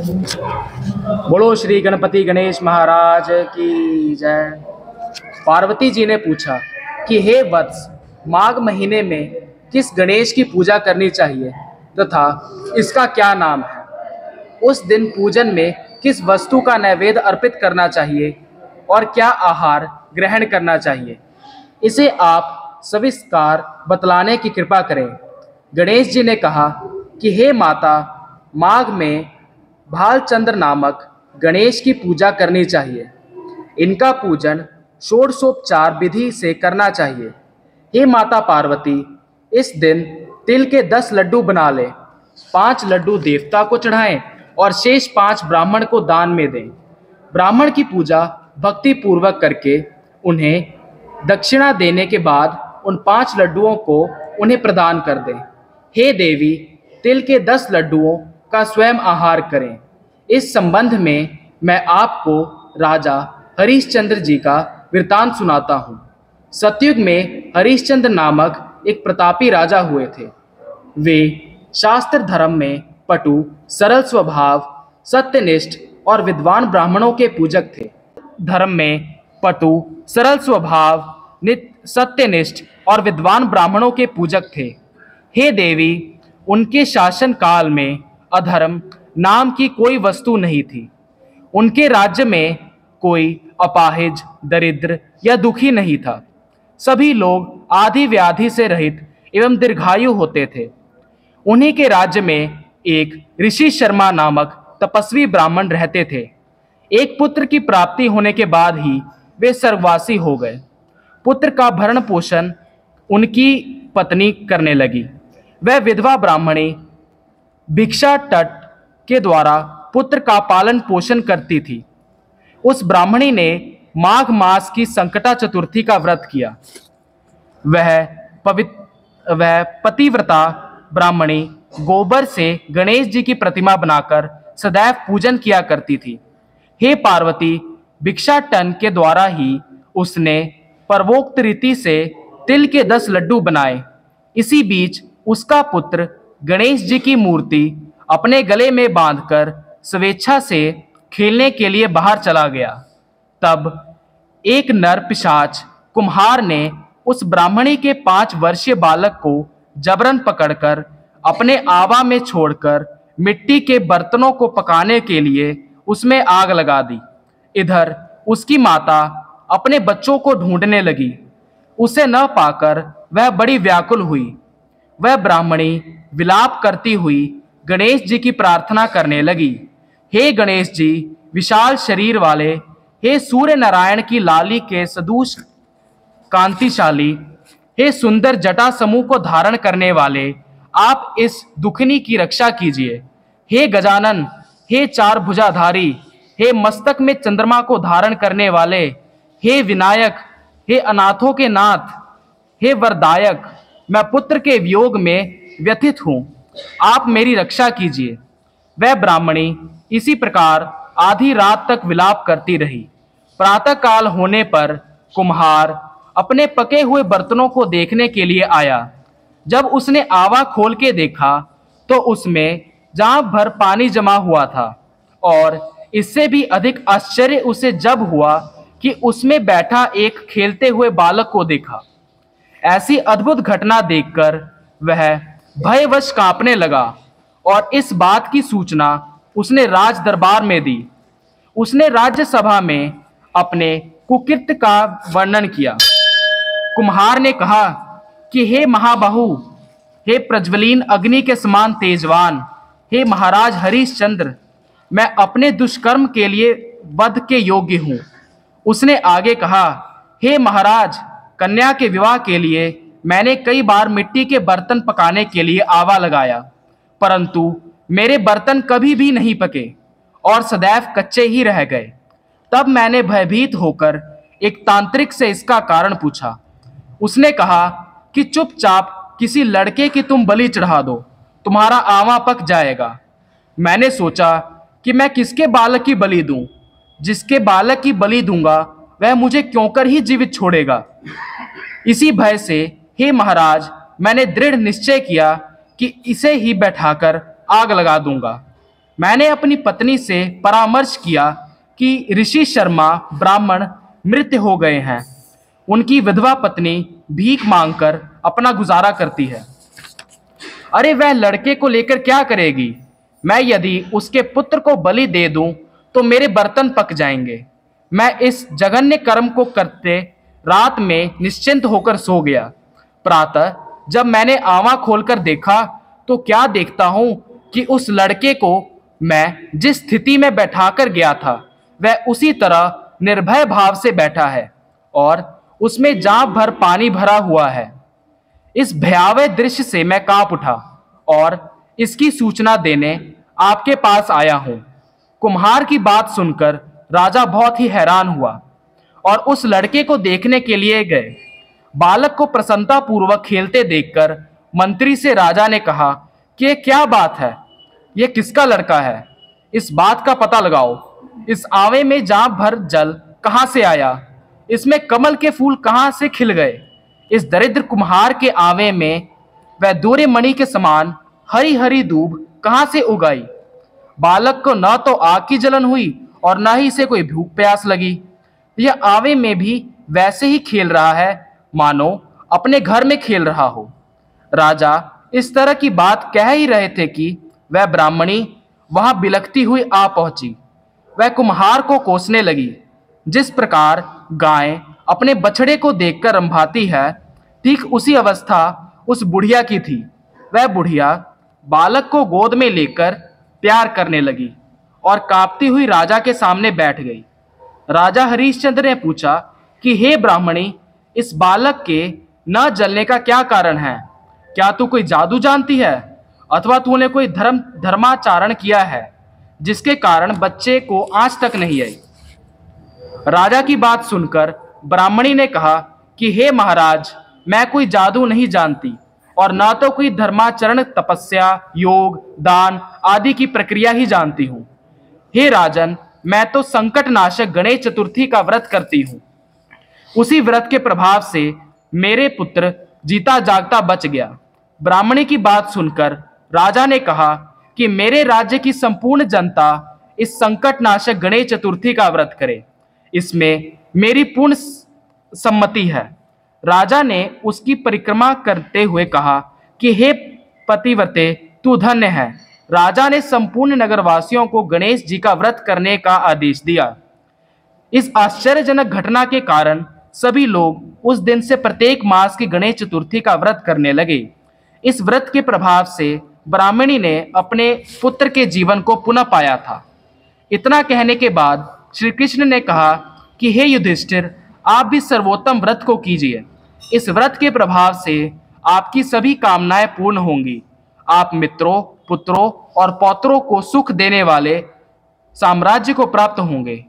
बोलो श्री गणपति गणेश महाराज की जय। पार्वती जी ने पूछा कि हे वत्स, माघ महीने में किस गणेश की पूजा करनी चाहिए तथा इसका क्या नाम है? उस दिन पूजन में किस वस्तु का नैवेद्य अर्पित करना चाहिए और क्या आहार ग्रहण करना चाहिए? इसे आप सविस्तार बतलाने की कृपा करें। गणेश जी ने कहा कि हे माता, माघ में भालचंद्र नामक गणेश की पूजा करनी चाहिए। इनका पूजन षोडशोपचार विधि से करना चाहिए। हे माता पार्वती, इस दिन तिल के 10 लड्डू बना लें, 5 लड्डू देवता को चढ़ाएं और शेष 5 ब्राह्मण को दान में दें। ब्राह्मण की पूजा भक्ति पूर्वक करके उन्हें दक्षिणा देने के बाद उन 5 लड्डुओं को उन्हें प्रदान कर दें। हे देवी, तिल के 10 लड्डुओं का स्वयं आहार करें। इस संबंध में मैं आपको राजा हरिश्चंद्र जी का वृतांत सुनाता हूँ। सतयुग में हरिश्चंद्र नामक एक प्रतापी राजा हुए थे। वे शास्त्र धर्म में पटु, सरल स्वभाव, सत्यनिष्ठ और विद्वान ब्राह्मणों के पूजक थे। धर्म में पटु, सरल स्वभाव, सत्यनिष्ठ और विद्वान ब्राह्मणों के पूजक थे। हे देवी, उनके शासन काल में अधर्म नाम की कोई वस्तु नहीं थी। उनके राज्य में कोई अपाहिज, दरिद्र या दुखी नहीं था। सभी लोग आदि व्याधि से रहित एवं दीर्घायु होते थे। उन्हीं के राज्य में एक ऋषि शर्मा नामक तपस्वी ब्राह्मण रहते थे। एक पुत्र की प्राप्ति होने के बाद ही वे स्वर्गवासी हो गए। पुत्र का भरण पोषण उनकी पत्नी करने लगी। वह विधवा ब्राह्मणी भिक्षाटन के द्वारा पुत्र का पालन पोषण करती थी। उस ब्राह्मणी ने माघ मास की संकटा चतुर्थी का व्रत किया। वह पतिव्रता ब्राह्मणी गोबर से गणेश जी की प्रतिमा बनाकर सदैव पूजन किया करती थी। हे पार्वती, भिक्षाटन के द्वारा ही उसने पर्वोक्त रीति से तिल के 10 लड्डू बनाए। इसी बीच उसका पुत्र गणेश जी की मूर्ति अपने गले में बांधकर स्वेच्छा से खेलने के लिए बाहर चला गया। तब एक नर पिशाच कुम्हार ने उस ब्राह्मणी के 5 वर्षीय बालक को जबरन पकड़कर अपने आवा में छोड़कर मिट्टी के बर्तनों को पकाने के लिए उसमें आग लगा दी। इधर उसकी माता अपने बच्चों को ढूंढने लगी। उसे न पाकर वह बड़ी व्याकुल हुई। वह ब्राह्मणी विलाप करती हुई गणेश जी की प्रार्थना करने लगी। हे गणेश जी, विशाल शरीर वाले, हे सूर्य नारायण की लाली के सदूश कांतिशाली, हे सुंदर जटा समूह को धारण करने वाले, आप इस दुखनी की रक्षा कीजिए। हे गजानन, हे 4 भुजाधारी, हे मस्तक में चंद्रमा को धारण करने वाले, हे विनायक, हे अनाथों के नाथ, हे वरदायक, मैं पुत्र के वियोग में व्यथित हूँ, आप मेरी रक्षा कीजिए। वह ब्राह्मणी इसी प्रकार आधी रात तक विलाप करती रही। प्रातः काल होने पर कुम्हार अपने पके हुए बर्तनों को देखने के लिए आया। जब उसने आवा खोल के देखा तो उसमें जांघ भर पानी जमा हुआ था, और इससे भी अधिक आश्चर्य उसे जब हुआ कि उसमें बैठा एक खेलते हुए बालक को देखा। ऐसी अद्भुत घटना देखकर वह भयवश कांपने लगा और इस बात की सूचना उसने राज दरबार में दी। उसने राज्यसभा में अपने कुकृत्य का वर्णन किया। कुम्हार ने कहा कि हे महाबाहु, हे प्रज्वलीन अग्नि के समान तेजवान, हे महाराज हरिश्चंद्र, मैं अपने दुष्कर्म के लिए वध के योग्य हूँ। उसने आगे कहा, हे महाराज, कन्या के विवाह के लिए मैंने कई बार मिट्टी के बर्तन पकाने के लिए आवा लगाया, परंतु मेरे बर्तन कभी भी नहीं पके और सदैव कच्चे ही रह गए। तब मैंने भयभीत होकर एक तांत्रिक से इसका कारण पूछा। उसने कहा कि चुपचाप किसी लड़के की तुम बलि चढ़ा दो, तुम्हारा आवा पक जाएगा। मैंने सोचा कि मैं किसके बालक की बलि दूं? जिसके बालक की बलि दूंगा वह मुझे क्यों कर ही जीवित छोड़ेगा। इसी भय से हे महाराज, मैंने दृढ़ निश्चय किया कि इसे ही बैठाकर आग लगा दूंगा। मैंने अपनी पत्नी से परामर्श किया कि ऋषि शर्मा ब्राह्मण मृत हो गए हैं। उनकी विधवा पत्नी भीख मांगकर अपना गुजारा करती है। अरे वह लड़के को लेकर क्या करेगी? मैं यदि उसके पुत्र को बलि दे दूं तो मेरे बर्तन पक जाएंगे। मैं इस जघन्य कर्म को करते रात में निश्चिंत होकर सो गया। प्रातः जब मैंने आंखें खोलकर देखा तो क्या देखता हूं कि उस लड़के को मैं जिस स्थिति में बैठाकर गया था वह उसी तरह निर्भय भाव से बैठा है और उसमें जांघ भर पानी भरा हुआ है। इस भयावह दृश्य से मैं कांप उठा और इसकी सूचना देने आपके पास आया हूं। कुम्हार की बात सुनकर राजा बहुत ही हैरान हुआ और उस लड़के को देखने के लिए गए। बालक को प्रसन्नता पूर्वक खेलते देखकर मंत्री से राजा ने कहा कि ये क्या बात है? ये किसका लड़का है? इस बात का पता लगाओ। इस आवे में जांघ भर जल कहां से आया? इसमें कमल के फूल कहां से खिल गए? इस दरिद्र कुम्हार के आवे में वह दूरे मणि के समान हरी हरी दूब कहां से उगाई? बालक को न तो आग की जलन हुई और न ही इसे कोई भूख प्यास लगी। यह आवे में भी वैसे ही खेल रहा है मानो अपने घर में खेल रहा हो। राजा इस तरह की बात कह ही रहे थे कि वह ब्राह्मणी वहां बिलखती हुई आ पहुंची। वह कुम्हार को कोसने लगी। जिस प्रकार गाय अपने बछड़े को देखकर रंभाती है, ठीक उसी अवस्था उस बुढ़िया की थी। वह बुढ़िया बालक को गोद में लेकर प्यार करने लगी और कांपती हुई राजा के सामने बैठ गई। राजा हरिश्चंद्र ने पूछा कि हे ब्राह्मणी, इस बालक के न जलने का क्या कारण है? क्या तू कोई जादू जानती है अथवा तूने कोई धर्माचरण किया है जिसके कारण बच्चे को आंच तक नहीं आई? राजा की बात सुनकर ब्राह्मणी ने कहा कि हे महाराज, मैं कोई जादू नहीं जानती और ना तो कोई धर्माचरण, तपस्या, योग, दान आदि की प्रक्रिया ही जानती हूँ। हे राजन, मैं तो संकट नाशक गणेश चतुर्थी का व्रत करती हूँ। उसी व्रत के प्रभाव से मेरे पुत्र जीता जागता बच गया। ब्राह्मणी की बात सुनकर राजा ने कहा कि मेरे राज्य की संपूर्ण जनता इस संकट नाशक गणेश चतुर्थी का व्रत करे। इसमें मेरी पूर्ण सम्मति है। राजा ने उसकी परिक्रमा करते हुए कहा कि हे पतिव्रते, तू धन्य है। राजा ने संपूर्ण नगरवासियों को गणेश जी का व्रत करने का आदेश दिया। इस आश्चर्यजनक घटना के कारण सभी लोग उस दिन से प्रत्येक मास की गणेश चतुर्थी का व्रत करने लगे। इस व्रत के प्रभाव से ब्राह्मणी ने अपने पुत्र के जीवन को पुनः पाया था। इतना कहने के बाद श्री कृष्ण ने कहा कि हे युधिष्ठिर, आप भी सर्वोत्तम व्रत को कीजिए। इस व्रत के प्रभाव से आपकी सभी कामनाएं पूर्ण होंगी। आप मित्रों, पुत्रों और पौत्रों को सुख देने वाले साम्राज्य को प्राप्त होंगे।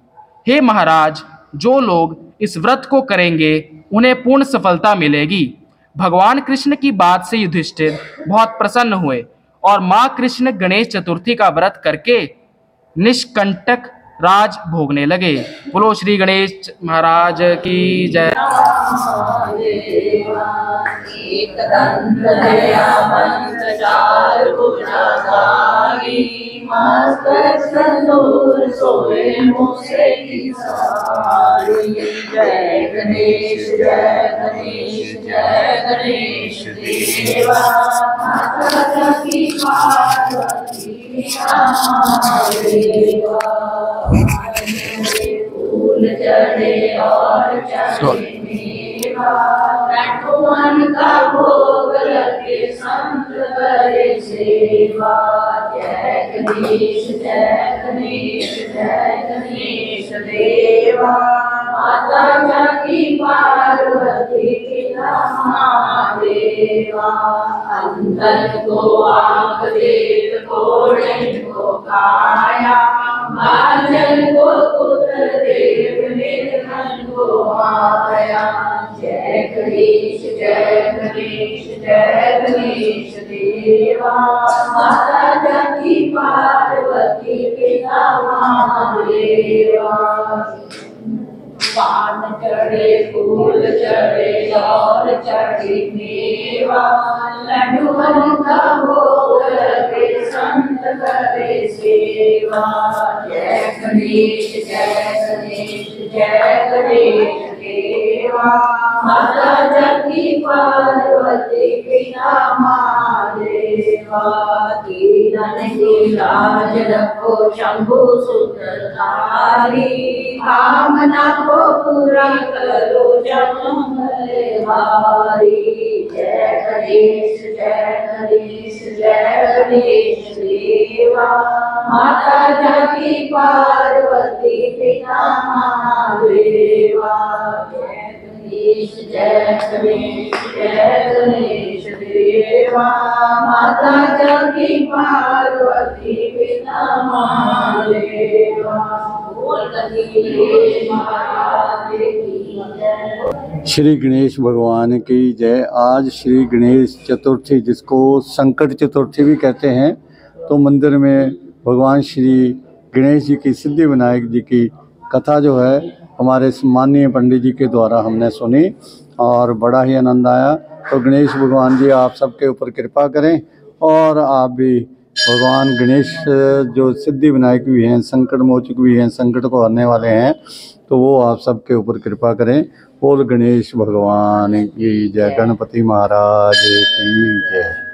हे महाराज, जो लोग इस व्रत को करेंगे उन्हें पूर्ण सफलता मिलेगी। भगवान कृष्ण की बात से युधिष्ठिर बहुत प्रसन्न हुए और माँ कृष्ण गणेश चतुर्थी का व्रत करके निष्कंटक राज भोगने लगे। बोलो श्री गणेश महाराज की जय। जय गणेश जय गणेश जय गणेश देवा, माता की पार्वती देवा। फूल चढ़े और चढ़े मेवा, लड्डूअन का भोग लगे संत करे सेवा। जय गणेश जय गणेश जय गणेश देवा, माता की पार्वती पिता महादेवा। अंधन को आंख, देव को नयन को काया, भाजन को पुत्र देव, निर्धन को माया। जय गणेश जय गणेश जय गणेश देवा, माता की पार्वती पिता महादेवा। पान चढ़े फूल चढ़े और चढ़े मेवा, लड्डूअन का भोग लगे संत करे सेवा। जय गणेश जय गणेश जय गणेश देवा, माता जगती पार्वती पिता महादेवा। दीनन की लाज रखो शंभु सूत्रधारी, कामना को पूरा करो जन्म हारी। जय गणेश जय गणेश जय गणेश देवा, माता जगती पार्वती पिता महादेवा। जय गणेश जय गणेश देवा, माता जगती पार्वती पिता महादेवा। बोल गणेश महादेव की जय। श्री गणेश भगवान की जय। आज श्री गणेश चतुर्थी, जिसको संकट चतुर्थी भी कहते हैं, तो मंदिर में भगवान श्री गणेश जी की, सिद्धि विनायक जी की कथा जो है हमारे माननीय पंडित जी के द्वारा हमने सुनी और बड़ा ही आनंद आया। तो गणेश भगवान जी आप सबके ऊपर कृपा करें और आप भी भगवान गणेश जो सिद्धि विनायक भी हैं, संकट मोचक भी हैं, संकट को हरने वाले हैं, तो वो आप सबके ऊपर कृपा करें। बोल गणेश भगवान की जय, गणपति महाराज की जय।